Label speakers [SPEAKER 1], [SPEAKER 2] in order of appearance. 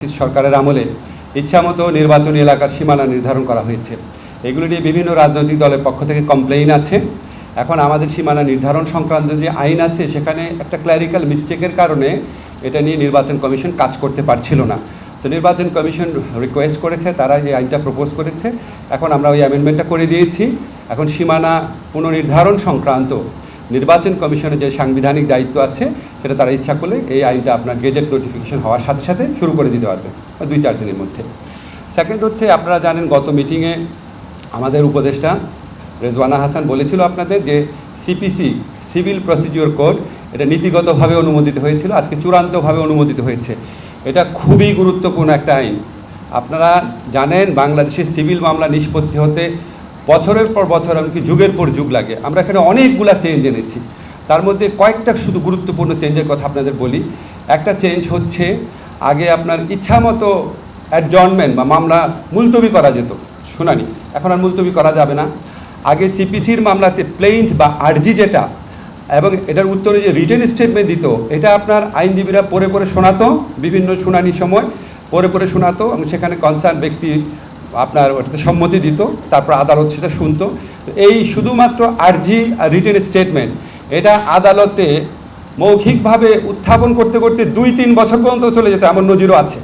[SPEAKER 1] সরকারের আমলে ইচ্ছামতো নির্বাচনী এলাকার সীমানা নির্ধারণ করা হয়েছে। এগুলো নিয়ে বিভিন্ন রাজনৈতিক দলের পক্ষ থেকে কমপ্লেইন আছে। এখন আমাদের সীমানা নির্ধারণ সংক্রান্ত যে আইন আছে সেখানে একটা ক্ল্যারিক্যাল মিস্টেকের কারণে এটা নিয়ে নির্বাচন কমিশন কাজ করতে পারছিল না। তো নির্বাচন কমিশন রিকোয়েস্ট করেছে, তারা এই আইনটা প্রপোজ করেছে। এখন আমরা ওই অ্যামেন্ডমেন্টটা করে দিয়েছি। এখন সীমানা পুনর্নির্ধারণ সংক্রান্ত নির্বাচন কমিশনের যে সাংবিধানিক দায়িত্ব আছে সেটা তারা ইচ্ছা করলে এই আইনটা আপনার গেজেট নোটিফিকেশন হওয়ার সাথে সাথে শুরু করে দিতে পারবে 2-4 দিনের মধ্যে। সেকেন্ড হচ্ছে, আপনারা জানেন গত মিটিংয়ে আমাদের উপদেষ্টা রেজওয়ানা হাসান বলেছিল আপনাদের যে সিপিসি সিভিল প্রসিডিওর কোড এটা নীতিগতভাবে অনুমোদিত হয়েছিল, আজকে চূড়ান্তভাবে অনুমোদিত হয়েছে। এটা খুবই গুরুত্বপূর্ণ একটা আইন। আপনারা জানেন বাংলাদেশের সিভিল মামলা নিষ্পত্তি হতে বছরের পর বছর, এমনকি যুগের পর যুগ লাগে। আমরা এখানে অনেকগুলা চেঞ্জ এনেছি, তার মধ্যে কয়েকটা শুধু গুরুত্বপূর্ণ চেঞ্জের কথা আপনাদের বলি। একটা চেঞ্জ হচ্ছে, আগে আপনার ইচ্ছামতো অ্যাডজর্নমেন্ট বা মামলা মুলতবি করা যেত শুনানি, এখন আর মুলতবি করা যাবে না। আগে সিপিসির মামলাতে প্লেইন্ট বা আর্জি যেটা এবং এটার উত্তরে যে রিটেন স্টেটমেন্ট দিত, এটা আপনার আইনজীবীরা পড়ে পড়ে শোনাতো, বিভিন্ন শুনানির সময় পড়ে পড়ে শোনাতো এবং সেখানে কনসার্ন ব্যক্তি আপনার ওটাতে সম্মতি দিত, তারপর আদালত সেটা শুনতো। এই শুধুমাত্র আর্জি আর রিটেন স্টেটমেন্ট এটা আদালতে মৌখিকভাবে উত্থাপন করতে করতে 2-3 বছর পর্যন্ত চলে যেত, এমন নজিরও আছে।